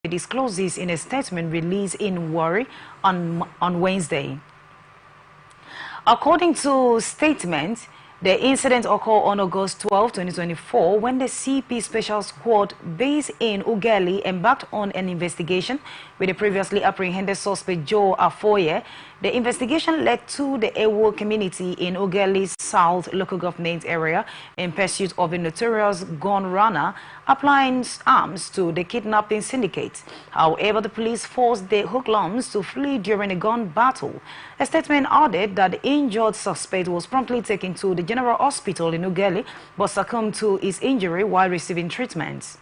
disclosed this in a statement released in Warri on Wednesday. According to statement, the incident occurred on August 12, 2024, when the CP Special Squad based in Ughelli embarked on an investigation with the previously apprehended suspect Joe Afoye. The investigation led to the Ewo community in Ughelli South local government area in pursuit of a notorious gun runner applying arms to the kidnapping syndicate. However, the police forced the hoodlums to flee during a gun battle. A statement added that the injured suspect was promptly taken to the General Hospital in Ughelli but succumbed to his injury while receiving treatment.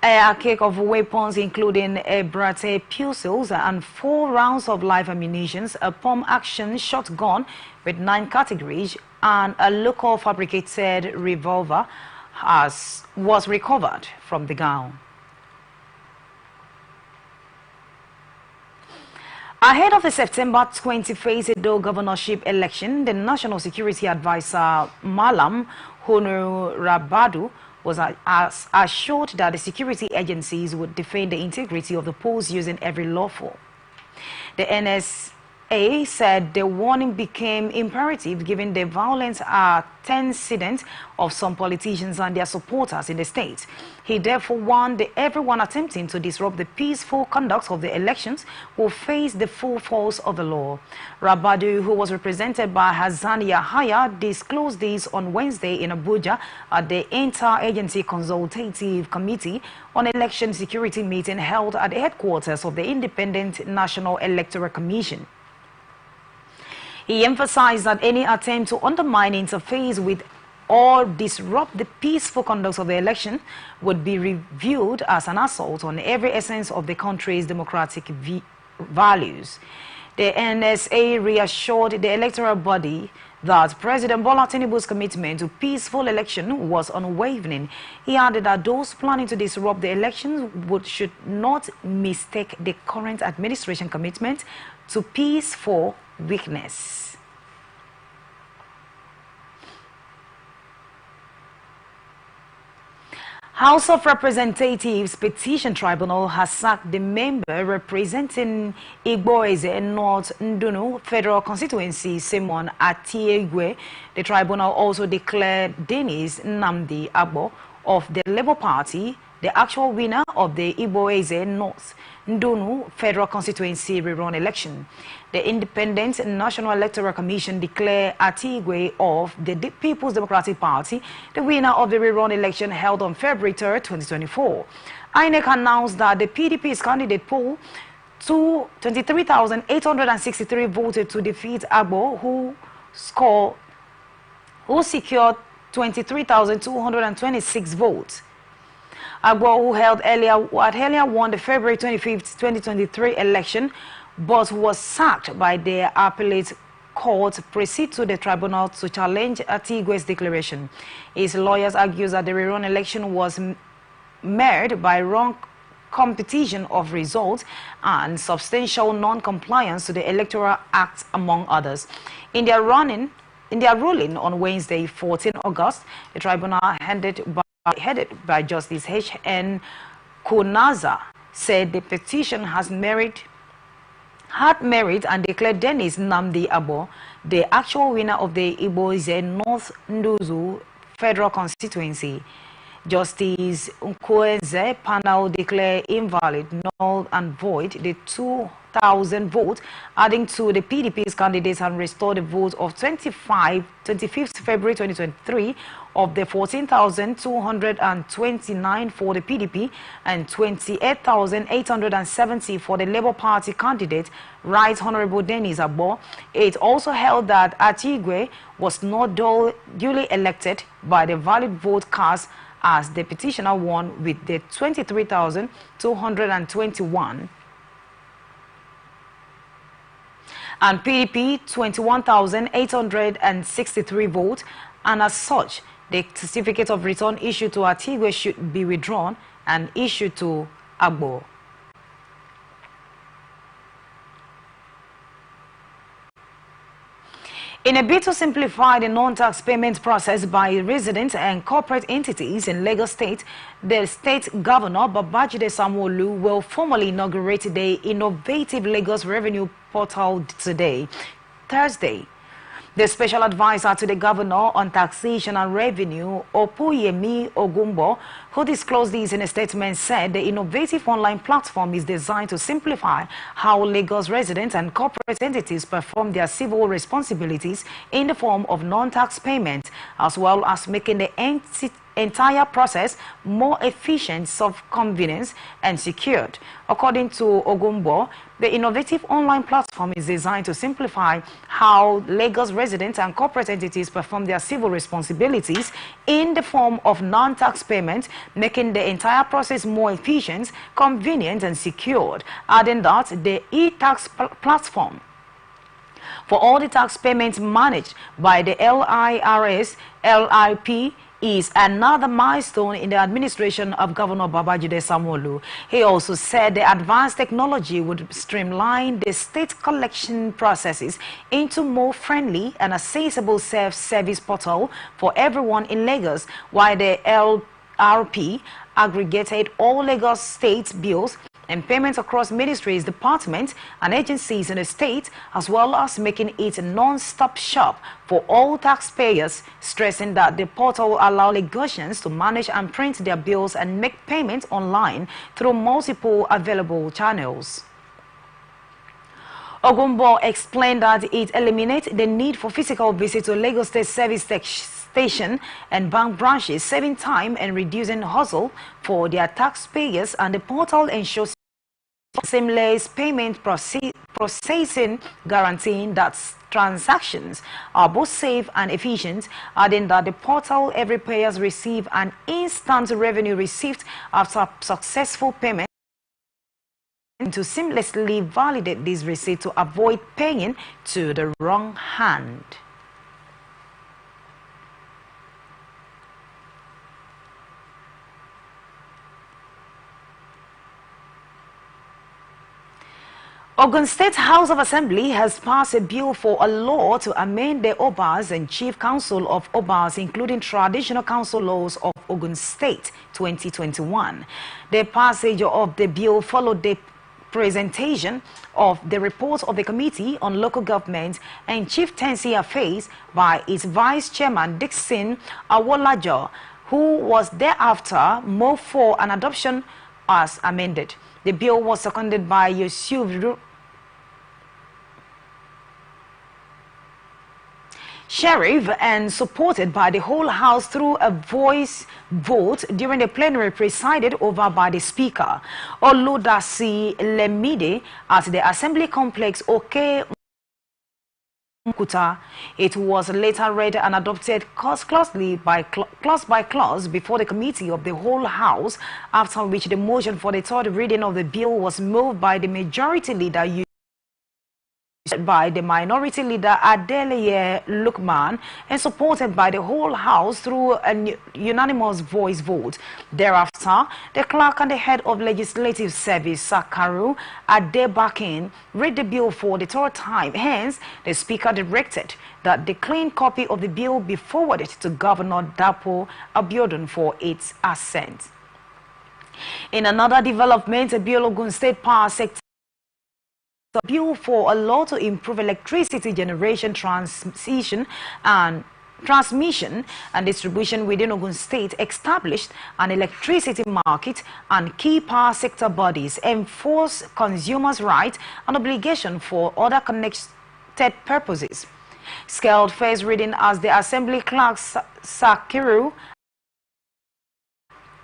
A cake of weapons, including a Brate pistols and 4 rounds of live ammunition, a pump-action shotgun with 9 categories, and a local fabricated revolver was recovered from the gang. Ahead of the September 20 Edo governorship election, the National Security Advisor Malam Honu Rabadu was assured that the security agencies would defend the integrity of the polls using every lawful. The NSA said the warning became imperative given the violent antecedent of some politicians and their supporters in the state. He therefore warned everyone attempting to disrupt the peaceful conduct of the elections will face the full force of the law. Rabadu, who was represented by Hassan Yahaya, disclosed this on Wednesday in Abuja at the Inter-Agency Consultative Committee on Election Security meeting held at the headquarters of the Independent National Electoral Commission. He emphasized that any attempt to undermine, interface with or disrupt the peaceful conduct of the election would be reviewed as an assault on every essence of the country's democratic values. The NSA reassured the electoral body that President Bola Tinubu's commitment to peaceful election was unwavering. He added that those planning to disrupt the elections should not mistake the current administration commitment to peace for weakness. House of Representatives Petition Tribunal has sacked the member representing Igboeze North Ndunu Federal Constituency, Simon Atiegwe. The tribunal also declared Dennis Nnamdi Agbo of the Labour Party the actual winner of the Igboeze North Ndunu Federal Constituency rerun election. The Independent National Electoral Commission declared Atigwe of the People's Democratic Party the winner of the rerun election held on February 3, 2024. INEC announced that the PDP's candidate pool 23,863 voted to defeat Agbo, who secured 23,226 votes. Agbo, who had earlier won the February 25, 2023 election, but was sacked by the appellate court, proceeded to the tribunal to challenge Atigwe's declaration. His lawyers argue that the rerun election was marred by wrong competition of results and substantial non-compliance to the Electoral Act, among others. In their ruling on Wednesday, 14 August, the tribunal headed by Justice H.N. Kunaza said the petition had merit and declared Dennis Nnamdi Agbo the actual winner of the Igboeze North Nduzu Federal Constituency. Justice Nkweze panel declared invalid, null and void the 2,000 votes, adding to the PDP's candidates and restored the vote of 25th February 2023 of the 14,229 for the PDP and 28,870 for the Labour Party candidate, Right Honorable Dennis Agbo. It also held that Atigwe was not duly elected by the valid vote cast, as the petitioner won with the 23,221 and PDP 21,863 votes, and as such, the certificate of return issued to Atigwe should be withdrawn and issued to Agbo. In a bid to simplify the non-tax payment process by residents and corporate entities in Lagos State, the state governor, Babajide Sanwo-Olu, will formally inaugurate the innovative Lagos Revenue Portal today, Thursday. The special advisor to the governor on taxation and revenue, Opuyemi Ogumbo, who disclosed this in a statement, said the innovative online platform is designed to simplify how Lagos residents and corporate entities perform their civil responsibilities in the form of non-tax payment, as well as making the entire process more efficient, convenient, and secured. According to Ogumbo, the innovative online platform is designed to simplify how Lagos residents and corporate entities perform their civil responsibilities in the form of non-tax payment, making the entire process more efficient, convenient, and secured. Adding that the e-tax platform for all the tax payments managed by the LIRS, LIP, is another milestone in the administration of Governor Babajide Sanwo-Olu. He also said the advanced technology would streamline the state collection processes into more friendly and accessible self-service portal for everyone in Lagos, while the LRP aggregated all Lagos state bills and payments across ministries, departments, and agencies in the state, as well as making it a non-stop shop for all taxpayers, stressing that the portal allows Lagosians to manage and print their bills and make payments online through multiple available channels. Ogumbo explained that it eliminates the need for physical visit to Lagos State Service Station and bank branches, saving time and reducing hassle for their taxpayers, and the portal ensures seamless payment processing, guaranteeing that transactions are both safe and efficient, adding that the portal every payers receive an instant revenue receipt after successful payment, and to seamlessly validate this receipt to avoid paying to the wrong hand. Ogun State House of Assembly has passed a bill for a law to amend the Obas and Chief Council of Obas, including Traditional Council Laws of Ogun State 2021. The passage of the bill followed the presentation of the report of the Committee on Local Government and Chieftaincy Affairs by its Vice Chairman Dixon Awolajo, who was thereafter moved for an adoption as amended. The bill was seconded by Yusuf Sheriff and supported by the whole House through a voice vote during the plenary presided over by the Speaker, Oludasi Lemide, at the Assembly Complex, Oke Kuta. It was later read and adopted clause by clause before the Committee of the whole House, after which the motion for the third reading of the bill was moved by the Majority Leader by the Minority Leader Adeleye Lukman and supported by the whole House through a unanimous voice vote. Thereafter, the clerk and the head of Legislative Service, Sakaru Adebakin, read the bill for the third time. Hence, the Speaker directed that the clean copy of the bill be forwarded to Governor Dapo Abiodun for its assent. In another development, a bill Ogun State Power Sector a bill for a law to improve electricity generation, transmission and distribution within Ogun State, established an electricity market and key power sector bodies, enforce consumers' rights and obligation for other connected purposes. Scaled first reading as the Assembly Clerk Sakiru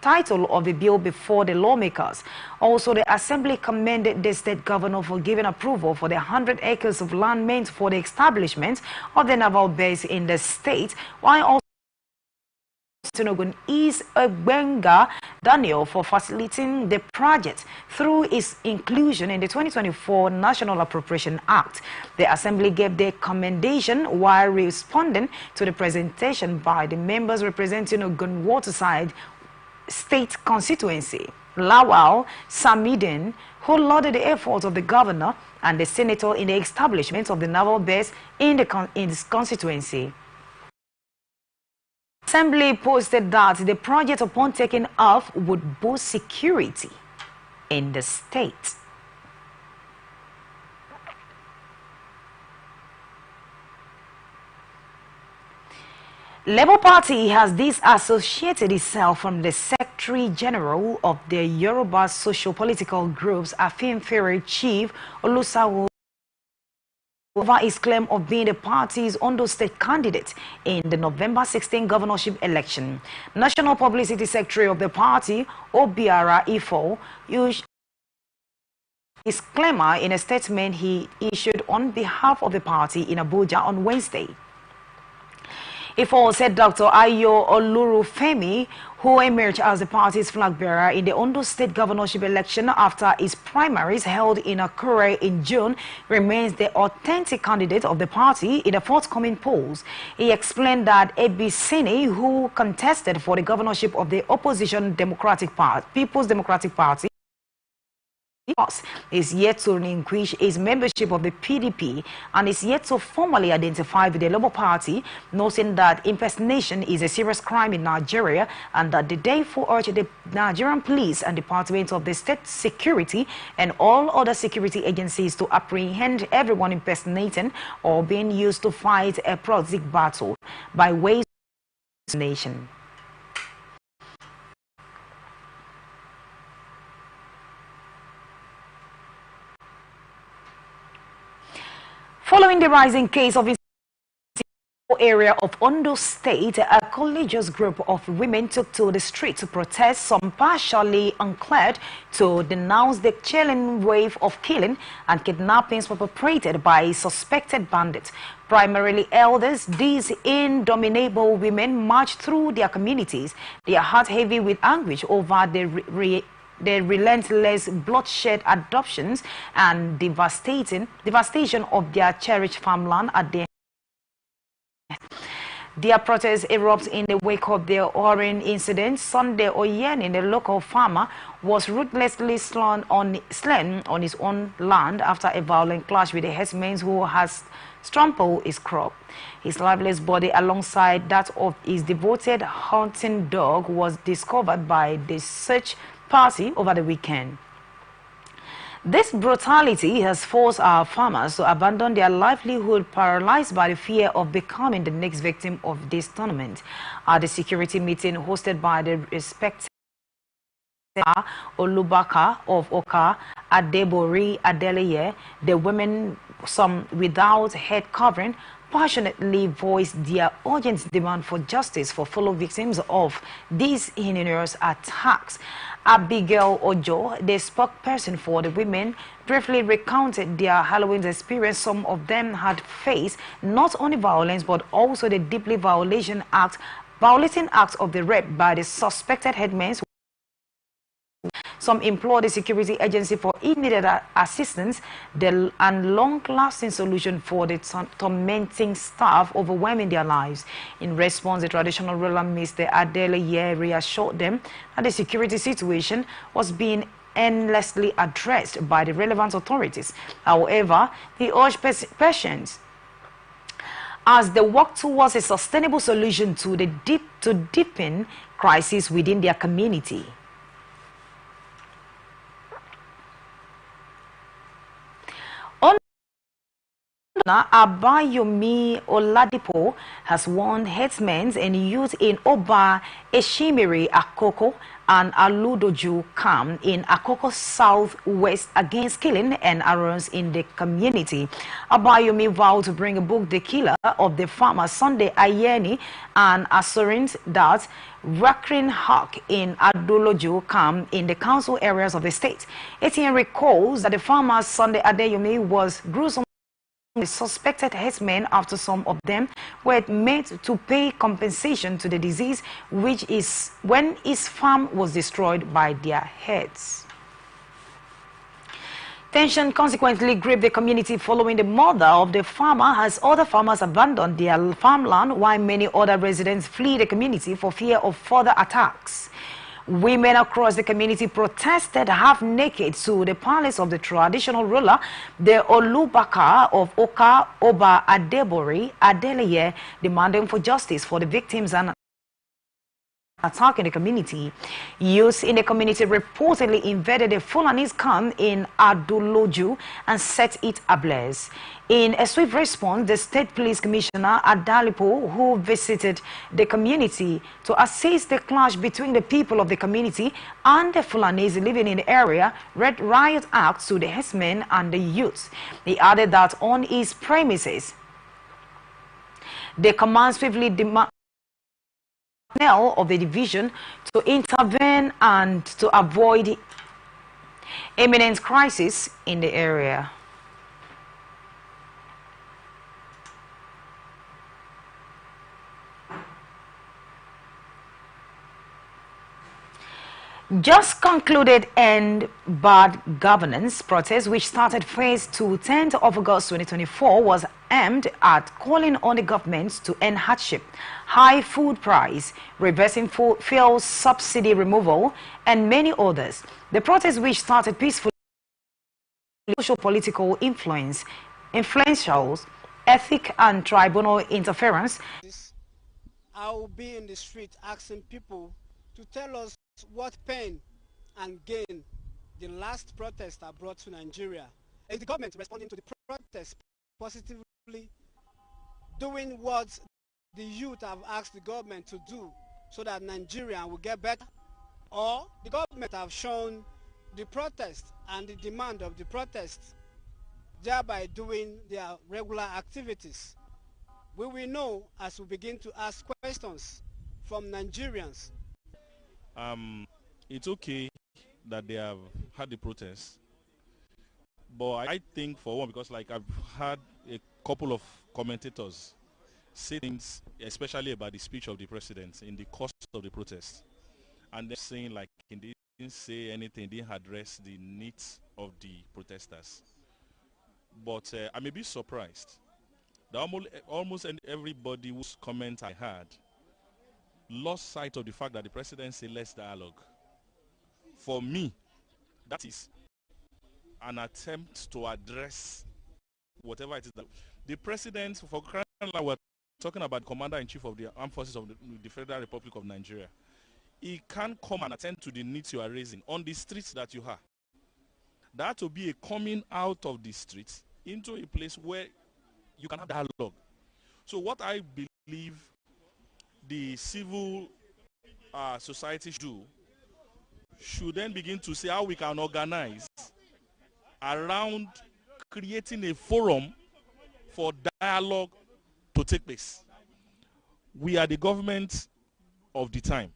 title of the bill before the lawmakers. Also, the Assembly commended the state governor for giving approval for the 100 acres of land meant for the establishment of the naval base in the state, while also Ogun is Egbenga Daniel for facilitating the project through its inclusion in the 2024 National Appropriation Act. The Assembly gave their commendation while responding to the presentation by the members representing Ogun Waterside State constituency. Lawal Samidin, who lauded the efforts of the governor and the senator in the establishment of the naval base in his constituency. Assembly posted that the project, upon taking off, would boost security in the state. Labour Party has disassociated itself from the Secretary General of the Yoruba Socio-Political Groups, Afenfere Chief Olusawo, over his claim of being the party's Ondo State candidate in the November 16 governorship election. National Publicity Secretary of the party, Obiara Ifo, his claimer in a statement he issued on behalf of the party in Abuja on Wednesday. Ifo said Dr. Ayo Olurufemi, who emerged as the party's flag bearer in the Ondo State governorship election after his primaries held in Akure in June, remains the authentic candidate of the party in the forthcoming polls. He explained that Ebisini, who contested for the governorship of the opposition People's Democratic Party, is yet to relinquish his membership of the PDP and is yet to formally identify with the Labour Party, noting that impersonation is a serious crime in Nigeria and that the therefore urged the Nigerian police and Department of the State Security and all other security agencies to apprehend everyone impersonating or being used to fight a proxy battle by way of impersonation. Following the rising case of area of Ondo State, a courageous group of women took to the street to protest, some partially unclad, to denounce the chilling wave of killing and kidnappings perpetrated by suspected bandits. Primarily elders, these indomitable women marched through their communities, their hearts heavy with anguish over the relentless bloodshed, adoptions and devastation of their cherished farmland at their protest erupts in the wake of the Orin incident. Sunday Oyen, the local farmer, was ruthlessly slain on his own land after a violent clash with a herdsman who has trampled his crop. His lifeless body, alongside that of his devoted hunting dog, was discovered by the search party over the weekend. This brutality has forced our farmers to abandon their livelihood, paralyzed by the fear of becoming the next victim of this tournament. At the security meeting hosted by the respected Olubaka of Oka, Adebori Adeleye, the women, some without head covering, passionately voiced their urgent demand for justice for fellow victims of these heinous attacks. Abigail Ojo, the spokesperson for the women, briefly recounted their Halloween experience. Some of them had faced not only violence but also the deeply violating act of the rape by the suspected headmen. Some implored the security agency for immediate assistance and long-lasting solution for the tormenting staff overwhelming their lives. In response, the traditional ruler, Mr. Adeleye, reassured them that the security situation was being endlessly addressed by the relevant authorities. However, he urged patience as they work towards a sustainable solution to the deepen crisis within their community. Abayomi Oladipo has warned headsmen and youth in Oba, Eshimiri, Akoko, and Aludoju Kam in Akoko Southwest against killing and arrests in the community. Abayomi vowed to bring a book, The Killer of the Farmer, Sunday Ayeni, and assuring that wreaking havoc in Aduloju Kam in the council areas of the state. Etienne recalls that the farmer Sunday Adeyomi was gruesome. The suspected headsmen, after some of them were made to pay compensation to the disease, which is when his farm was destroyed by their heads. Tension consequently gripped the community following the murder of the farmer, as other farmers abandoned their farmland while many other residents flee the community for fear of further attacks. Women across the community protested half naked to the palace of the traditional ruler, the Olubaka of Oka Oba Adebori Adeleye, demanding for justice for the victims and attack in the community. Youths in the community reportedly invaded a Fulani's camp in Aduloju and set it ablaze. In a swift response, the State Police Commissioner Adalipo, who visited the community to assess the clash between the people of the community and the Fulanis living in the area, read riot acts to the herdsmen and the youths. He added that on his premises, the command swiftly of the division to intervene and to avoid imminent crisis in the area. Just concluded End Bad Governance protest, which started phase 2 10th of August 2024, was aimed at calling on the government to end hardship, high food price, reversing fuel subsidy removal, and many others. The protest, which started peacefully, social political influence, influentials, ethic and tribunal interference. I will be in the street asking people to tell us what pain and gain the last protest are brought to Nigeria. Is the government responding to the protest positively, doing what the youth have asked the government to do so that Nigeria will get better? Or the government have shown the protest and the demand of the protest, thereby doing their regular activities? We will know as we begin to ask questions from Nigerians. It's okay that they have had the protest, but I think for one, because like I've had a couple of commentators say things, especially about the speech of the president in the course of the protest, and they're saying like he didn't say anything, didn't address the needs of the protesters. But I may be surprised that almost everybody whose comment I had lost sight of the fact that the president said let's dialogue. For me, that is an attempt to address whatever it is that the president, for crying out loud, we're talking about commander-in-chief of the armed forces of the Federal Republic of Nigeria. He can't come and attend to the needs you are raising on the streets that you have. There had to be a coming out of the streets into a place where you can have dialogue. So what I believe the civil society should then begin to see how we can organize around creating a forum for dialogue to take place. We are the government of the time,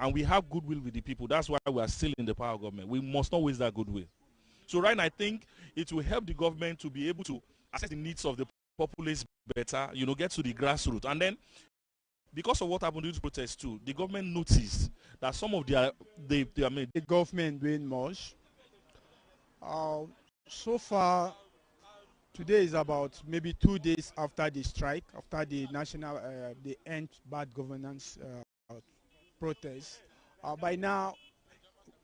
and we have goodwill with the people. That's why we are still in the power of government. We must not waste that goodwill. So right now, I think it will help the government to be able to assess the needs of the populace better, get to the grassroots. And then, because of what happened with the protest too, the government noticed that some of the government doing much. So far, today is about maybe 2 days after the strike, after the national, the end bad governance protest. By now,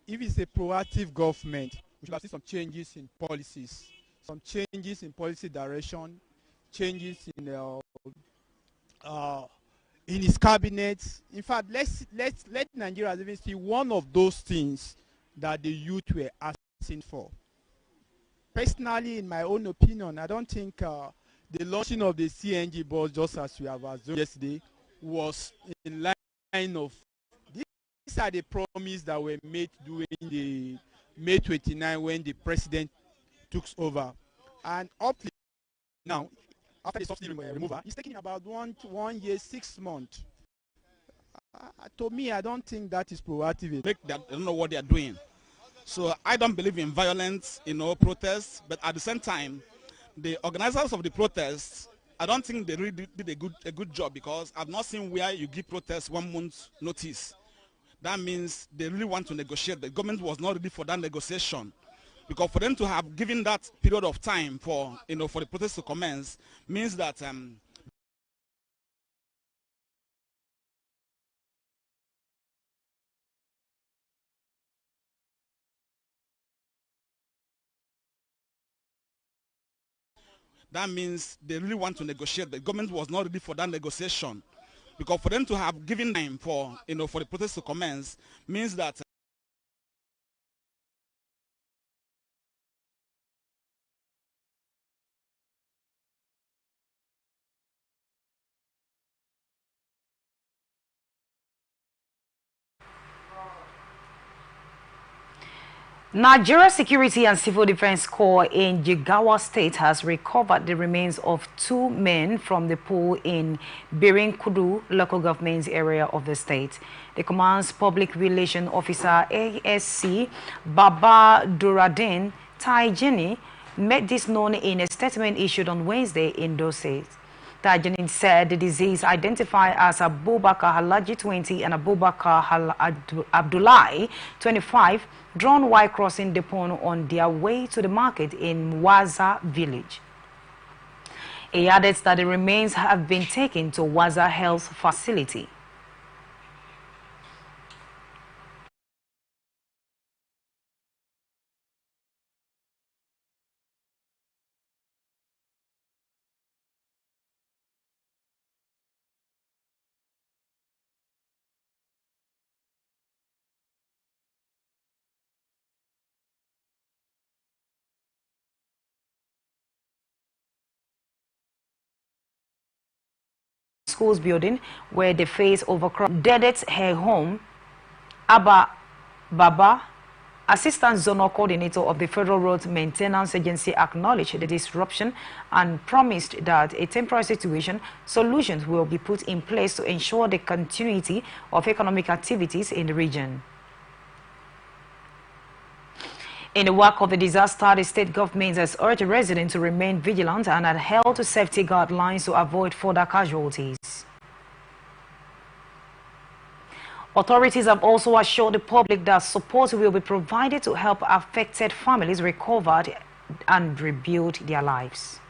if it's a proactive government, we should have seen some changes in policies, some changes in policy direction, changes in his cabinet. In fact, let Nigerians even see one of those things that the youth were asking for. Personally, in my own opinion, I don't think the launching of the CNG bus, just as we have assumed yesterday, was in line of. These are the promises that were made during the May 29 when the president took over, and up to now, after the subsidy removal, it's taking about 1 year, 6 months. To me, I don't think that is proactive. They don't know what they are doing. So I don't believe in violence, protests, but at the same time, the organizers of the protests, I don't think they really did a good job, because I've not seen where you give protests 1 month notice. That means they really want to negotiate. The government was not ready for that negotiation, because for them to have given that period of time for for the protest to commence means that that means they really want to negotiate. The government was not ready for that negotiation, because for them to have given time for for the protest to commence means that Nigeria Security and Civil Defense Corps in Jigawa State has recovered the remains of 2 men from the pool in Birinkudu local government area of the state. The command's public relations officer ASC Baba Duradin Taijini made this known in a statement issued on Wednesday in those states. Tajanin said the disease identified as Abubakar Halaji 20 and Abubakar Abdullahi 25 drawn while crossing the pond on their way to the market in Waza village. He added that the remains have been taken to Waza Health Facility. Schools building where they face overcrowding. Dedet her home, Abba Baba, Assistant Zonal Coordinator of the Federal Road Maintenance Agency, acknowledged the disruption and promised that a temporary solutions will be put in place to ensure the continuity of economic activities in the region. In the wake of the disaster, the state government has urged residents to remain vigilant and adhere to safety guidelines to avoid further casualties. Authorities have also assured the public that support will be provided to help affected families recover and rebuild their lives.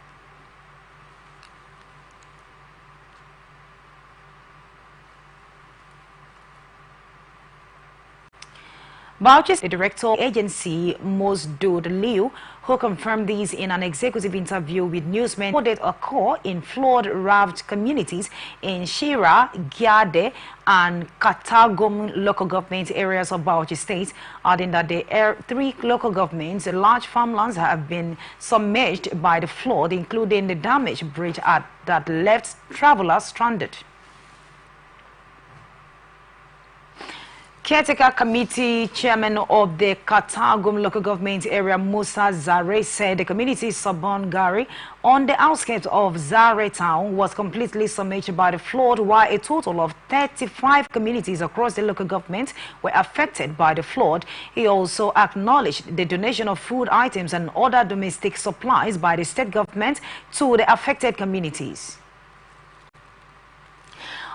Bauchi's director of the agency, Mosdud Liu, who confirmed this in an executive interview with newsmen, reported a occur in flood-ravaged communities in Shira, Giade, and Katagum local government areas of Bauchi State, adding that the 3 local governments, large farmlands have been submerged by the flood, including the damaged bridge that left travelers stranded. Caretaker Committee Chairman of the Katagum local government area, Musa Zare, said the community's Sabon Gari on the outskirts of Zare town was completely submerged by the flood, while a total of 35 communities across the local government were affected by the flood. He also acknowledged the donation of food items and other domestic supplies by the state government to the affected communities.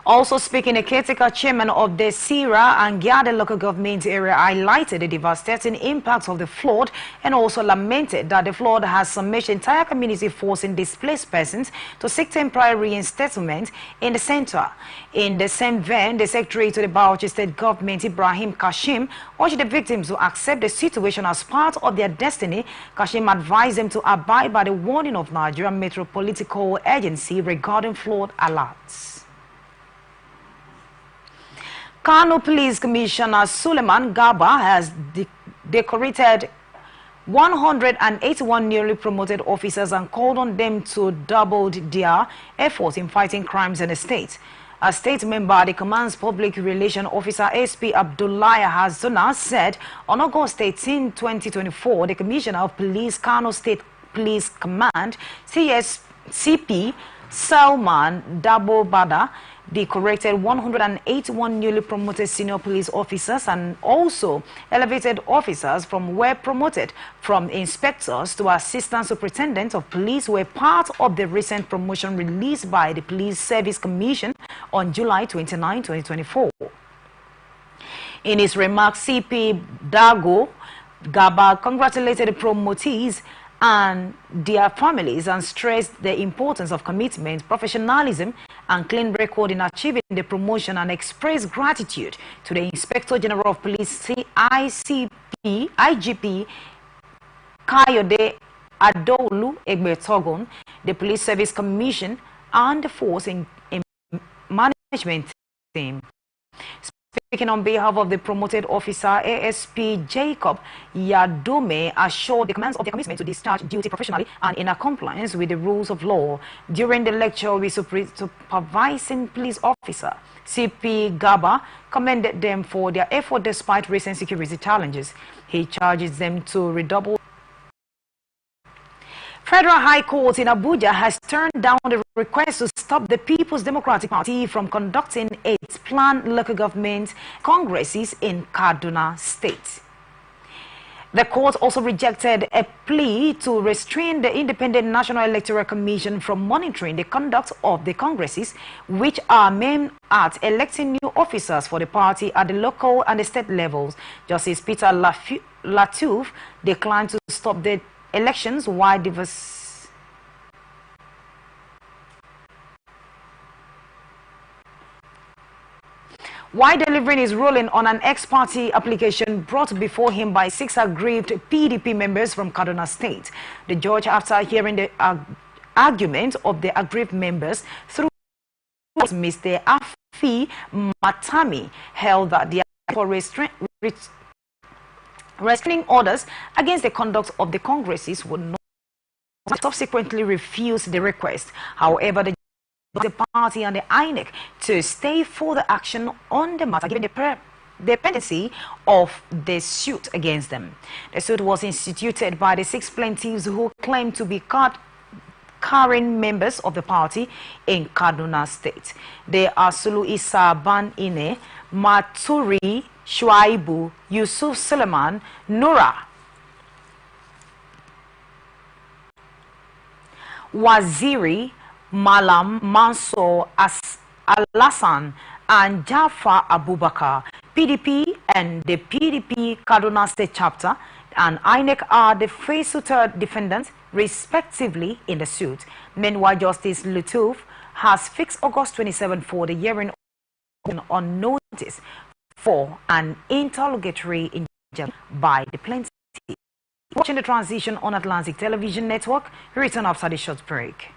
Also speaking, the caretaker chairman of the Sira and Giade local government area highlighted the devastating impacts of the flood and also lamented that the flood has submerged the entire community, forcing displaced persons to seek temporary reinstatement in the center. In the same vein, the secretary to the Bauchi State government, Ibrahim Kashim, urged the victims to accept the situation as part of their destiny. Kashim advised them to abide by the warning of Nigeria Meteorological Agency regarding flood alerts. Kano Police Commissioner Suleiman Gaba has decorated 181 newly promoted officers and called on them to double their efforts in fighting crimes in the state. A state member, the command's public relations officer SP Abdullahi Hazuna, said on August 18, 2024, the Commissioner of Police, Kano State Police Command, CP Salman Dabo Bada, decorated 181 newly promoted senior police officers and also elevated officers were promoted from inspectors to assistant superintendents of police were part of the recent promotion released by the Police Service Commission on July 29, 2024. In his remarks, CP Dago Gaba congratulated the promotees and their families and stressed the importance of commitment, professionalism, and clean record in achieving the promotion, and expressed gratitude to the Inspector General of Police, IGP Kayode Adolu Egbetogun, the Police Service Commission, and the Force in Management team. Speaking on behalf of the promoted officer, ASP Jacob Yadome assured the commands of their commitment to discharge duty professionally and in compliance with the rules of law. During the lecture with supervising police officer, CP Gaba commended them for their effort despite recent security challenges. He charges them to redouble. Federal High Court in Abuja has turned down the request to stop the People's Democratic Party from conducting its planned local government congresses in Kaduna State. The court also rejected a plea to restrain the Independent National Electoral Commission from monitoring the conduct of the congresses, which are aimed at electing new officers for the party at the local and the state levels. Justice Peter Latouf declined to stop the elections while delivering his ruling on an ex-party application brought before him by 6 aggrieved PDP members from Kaduna State. The judge, after hearing the argument of the aggrieved members through Mr. Afi Matami, held that the restraining orders against the conduct of the congresses would not subsequently refuse the request. However, the party and the INEC to stay further action on the matter, given the pendency of the suit against them. The suit was instituted by the 6 plaintiffs who claim to be card-carrying members of the party in Kaduna State. They are Sulu Isa Ban Ine, Maturi Shuaibu, Yusuf Suleiman, Nura, Waziri, Malam Mansour Alassan, and Jafar Abubakar. PDP and the PDP Kaduna State Chapter and INEC are the first third defendants, respectively, in the suit. Meanwhile, Justice Lutuf has fixed August 27 for the hearing on notice for an interrogatory injunction by the plaintiff. Watching the transition on Atlantic Television Network. We return after the short break.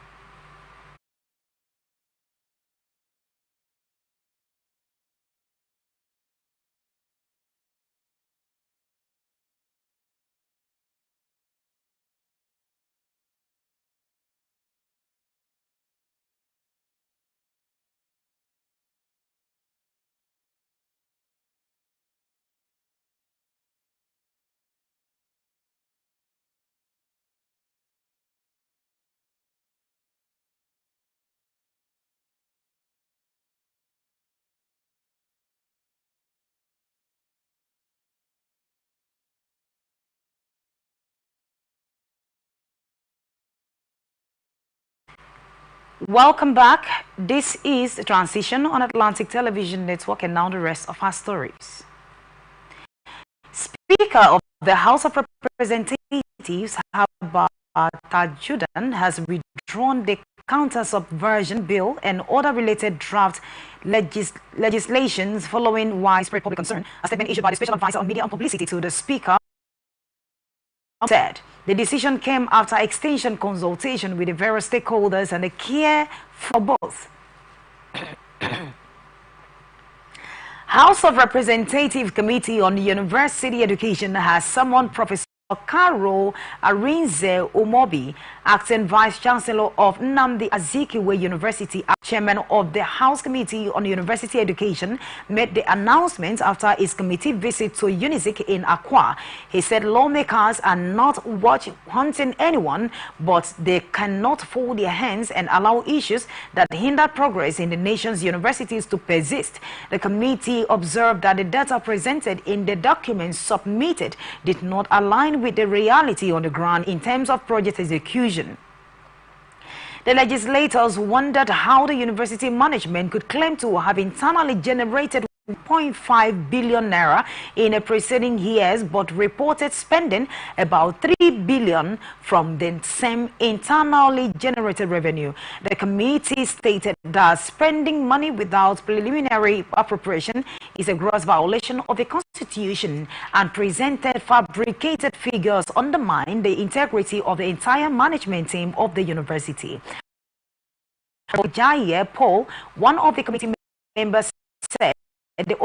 Welcome back. This is the transition on Atlantic Television Network, and now the rest of our stories. Speaker of the House of Representatives, Habba Tajudan, has withdrawn the counter-subversion bill and other related draft legislations following widespread public concern. A statement issued by the Special Advisor on Media and Publicity to the Speaker said the decision came after extensive consultation with the various stakeholders and the care for both. House of Representatives Committee on University Education has summoned Professor Karo Arinze Umobi, acting Vice Chancellor of Nnamdi Azikiwe University, Chairman of the House Committee on University Education, made the announcement after his committee visit to UNIZIK in Akwa. He said lawmakers are not watch hunting anyone, but they cannot fold their hands and allow issues that hinder progress in the nation's universities to persist. The committee observed that the data presented in the documents submitted did not align with the reality on the ground in terms of project execution. The legislators wondered how the university management could claim to have internally generated 0.5 billion naira in the preceding years, but reported spending about 3 billion from the same internally generated revenue. The committee stated that spending money without preliminary appropriation is a gross violation of the Constitution and presented fabricated figures undermine the integrity of the entire management team of the university. Jaiye Paul, one of the committee members, said the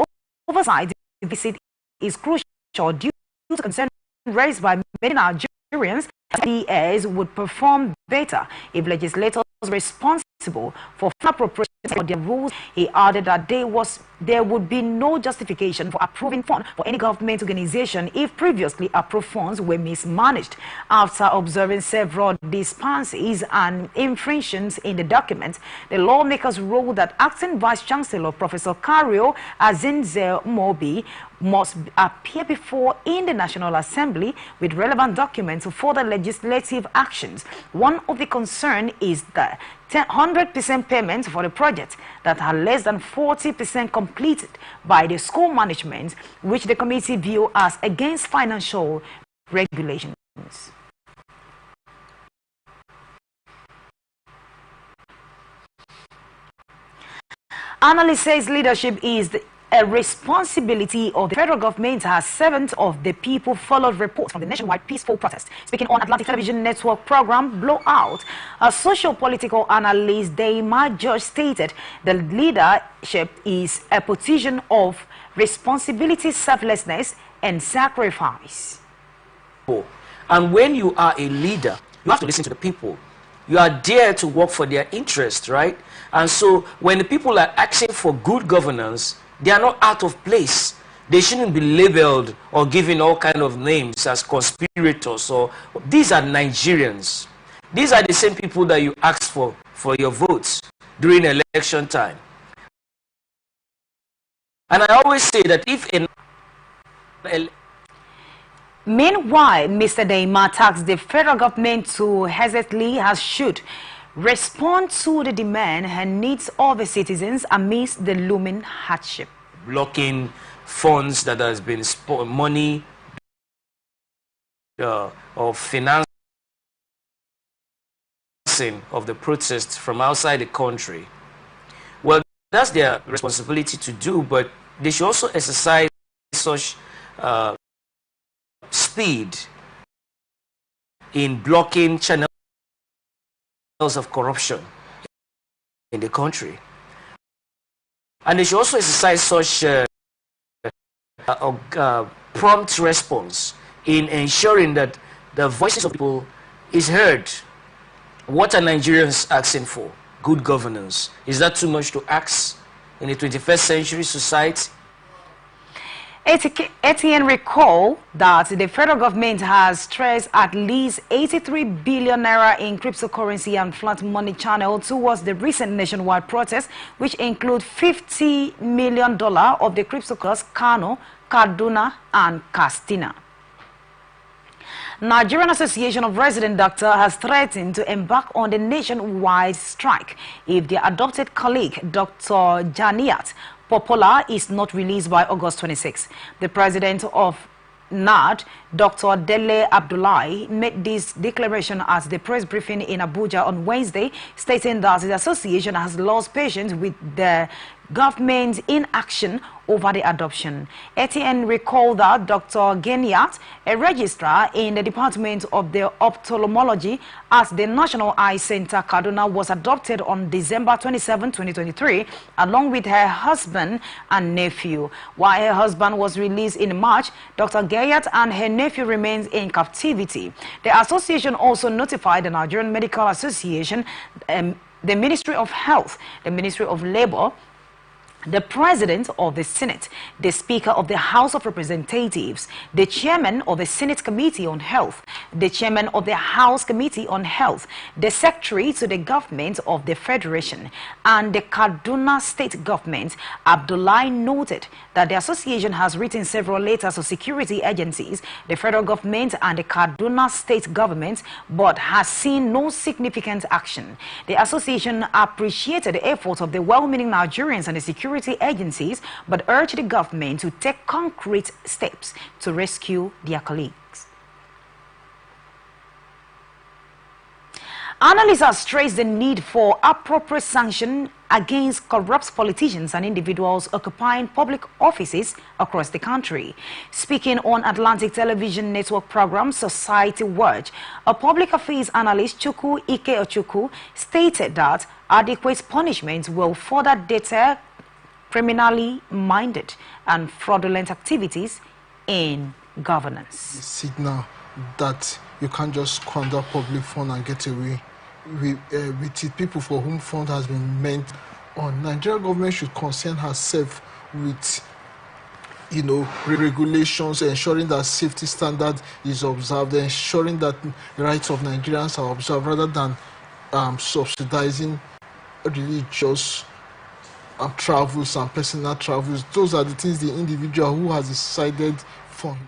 oversight visit is crucial due to concern raised by many Nigerians. DAs would perform better if legislators responsible for appropriation of their rules. He added that there would be no justification for approving funds for any government organization if previously approved funds were mismanaged. After observing several discrepancies and infractions in the document, the lawmakers ruled that Acting Vice Chancellor Professor Kario Azinze Mobi must appear before in the National Assembly with relevant documents for the legislative actions. One of the concerns is that 100% payments for the project that are less than 40% completed by the school management, which the committee view as against financial regulations. Analyst says leadership is a responsibility of the federal government as servants of the people, followed reports from the nationwide peaceful protest. Speaking on Atlantic Television Network program Blowout, a socio-political analyst, Deima George, stated the leadership is a position of responsibility, selflessness, and sacrifice. And when you are a leader, you have to listen to the people. You are there to work for their interest, right? And so when the people are asking for good governance, they are not out of place. They shouldn't be labeled or given all kind of names as conspirators. Or these are Nigerians. These are the same people that you ask for your votes during election time. And I always say that if Meanwhile, Mr. Deima tasked the federal government to hesitantly as should respond to the demand and needs of the citizens amidst the looming hardship. Blocking funds that has been money of financing of the protests from outside the country. Well, that's their responsibility to do, but they should also exercise such speed in blocking channels of corruption in the country. And they should also exercise such prompt response in ensuring that the voices of people is heard. What are Nigerians asking for? Good governance. Is that too much to ask in a 21st century society? Etienne recall that the federal government has stressed at least 83 billion naira in cryptocurrency and flat money channel towards the recent nationwide protests, which include $50 million of the cryptocurrencies Kano, Kaduna, and Katsina. Nigerian Association of Resident Doctors has threatened to embark on the nationwide strike if their adopted colleague, Dr. Janiat Popola, is not released by August 26. The president of NAD, Dr. Dele Abdullahi, made this declaration at the press briefing in Abuja on Wednesday, stating that the association has lost patience with the government's inaction over the adoption. Etienne recalled that Dr. Geniat, a registrar in the Department of the Ophthalmology at the National Eye Center, Kaduna, was adopted on December 27, 2023, along with her husband and nephew. While her husband was released in March, Dr. Geniat and her nephew remains in captivity. The association also notified the Nigerian Medical Association, the Ministry of Health, the Ministry of Labor, the President of the Senate, the Speaker of the House of Representatives, the Chairman of the Senate Committee on Health, the Chairman of the House Committee on Health, the Secretary to the Government of the Federation, and the Kaduna State Government. Abdullahi noted that the association has written several letters to security agencies, the federal government, and the Kaduna State Government, but has seen no significant action. The association appreciated the efforts of the well-meaning Nigerians and the security security agencies, but urged the government to take concrete steps to rescue their colleagues. Analysts have stressed the need for appropriate sanction against corrupt politicians and individuals occupying public offices across the country. Speaking on Atlantic Television Network program Society Watch, a public affairs analyst, Chukwu Ike Ochukwu, stated that adequate punishment will further deter criminally minded and fraudulent activities in governance. Signal that you can't just squander public fund and get away with it. People for whom fund has been meant on. Nigerian government should concern herself with, regulations, ensuring that safety standard is observed, ensuring that rights of Nigerians are observed, rather than subsidizing religious travels and personal travels. Those are the things the individual who has decided for.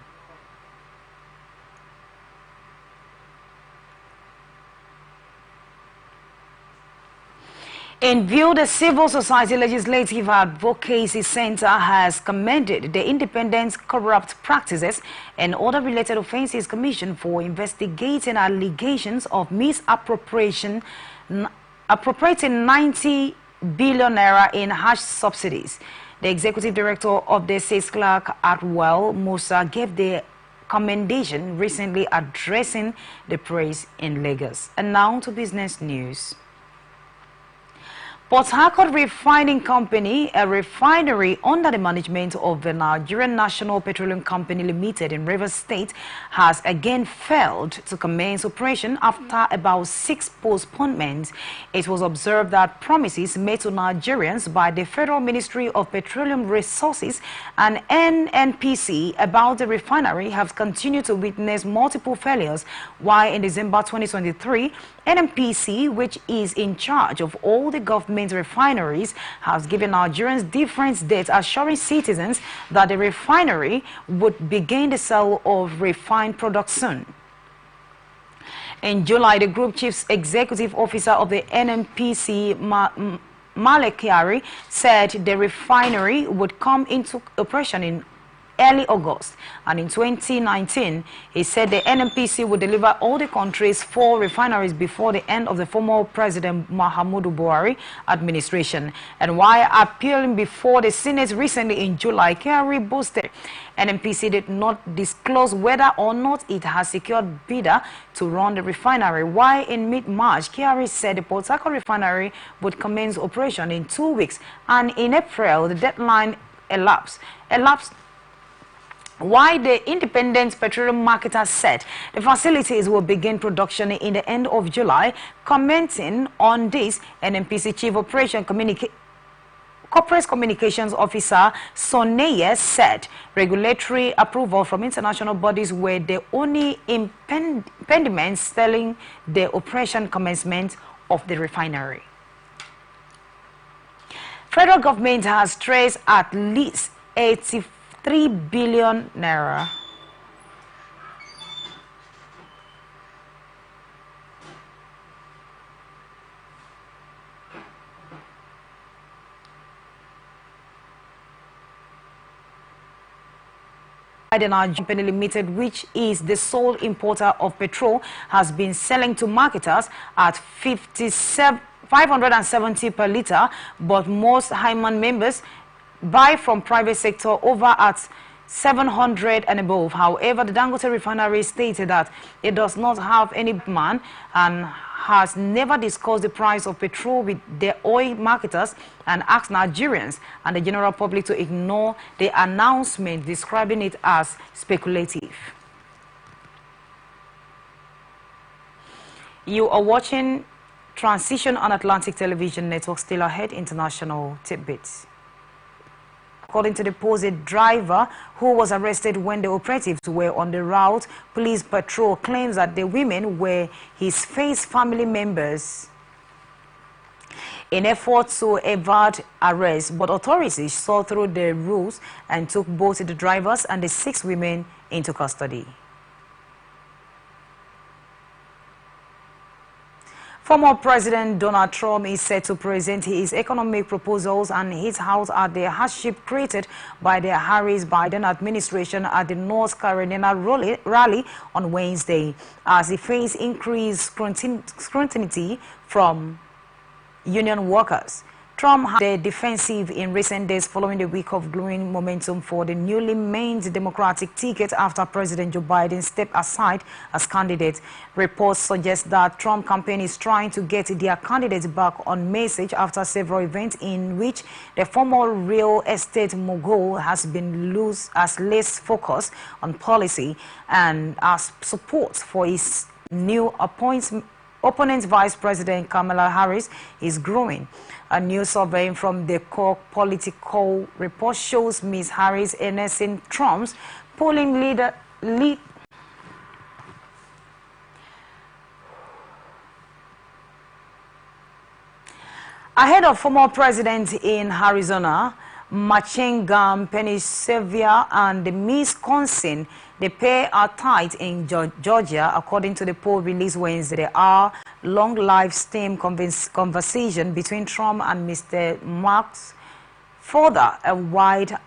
In view, the Civil Society Legislative Advocacy Center has commended the Independent Corrupt Practices and Other Related Offences Commission for investigating allegations of misappropriation, appropriating 90 billion naira in hash subsidies. The executive director of the state clerk Atwell Musa gave the commendation recently addressing the press in Lagos. And now to business news. Port Harcourt Refining Company, a refinery under the management of the Nigerian National Petroleum Company Limited in Rivers State, has again failed to commence operation after about 6 postponements. It was observed that promises made to Nigerians by the Federal Ministry of Petroleum Resources and NNPC about the refinery have continued to witness multiple failures, while in December 2023, NNPC, which is in charge of all the government refineries, has given Nigerians different dates, assuring citizens that the refinery would begin the sale of refined products soon. In July, the Group Chief Executive Officer of the NNPC, Malekari, said the refinery would come into operation in early August, and in 2019 he said the NNPC would deliver all the country's 4 refineries before the end of the former President Muhammadu Buhari administration. And while appearing before the Senate recently in July, Kyari boasted NNPC did not disclose whether or not it has secured bidder to run the refinery, while in mid-March Kyari said the Port Harcourt refinery would commence operation in 2 weeks, and in April the deadline elapsed. Why the Independent Petroleum Marketer said the facilities will begin production in the end of July. Commenting on this, NNPC Chief Corporate Communications Officer Soneye said regulatory approval from international bodies were the only impediments stalling the operation commencement of the refinery. Federal government has traced at least 83 billion naira. The Nigerian Company Limited, which is the sole importer of petrol, has been selling to marketers at 570 per litre, but most Hyman members buy from private sector over at 700 and above. However, the Dangote refinery stated that it does not have any demand and has never discussed the price of petrol with the oil marketers, and asked Nigerians and the general public to ignore the announcement, describing it as speculative. You are watching Transition on Atlantic Television Network. Still ahead, international tidbits. According to the posted driver who was arrested when the operatives were on the route, police patrol claims that the women were his face family members in effort to evade arrest, but authorities saw through the rules and took both the drivers and the 6 women into custody. Former President Donald Trump is set to present his economic proposals and his house at the hardship created by the Harris-Biden administration at the North Carolina rally on Wednesday, as he faced increased scrutiny from union workers. Trump had the defensive in recent days following the week of growing momentum for the newly minted Democratic ticket after President Joe Biden stepped aside as candidate. Reports suggest that Trump campaign is trying to get their candidate back on message after several events in which the former real estate mogul has been less focused on policy and as support for his new opponent Vice President Kamala Harris is growing. A new survey from the core political report shows Ms. Harris earning Trump's polling lead. Ahead of former president in Arizona, Michigan, Pennsylvania, and Wisconsin, the pair are tight in Georgia, according to the poll released Wednesday. There are long live-stream conversation between Trump and Mr. Marks. Further, a wide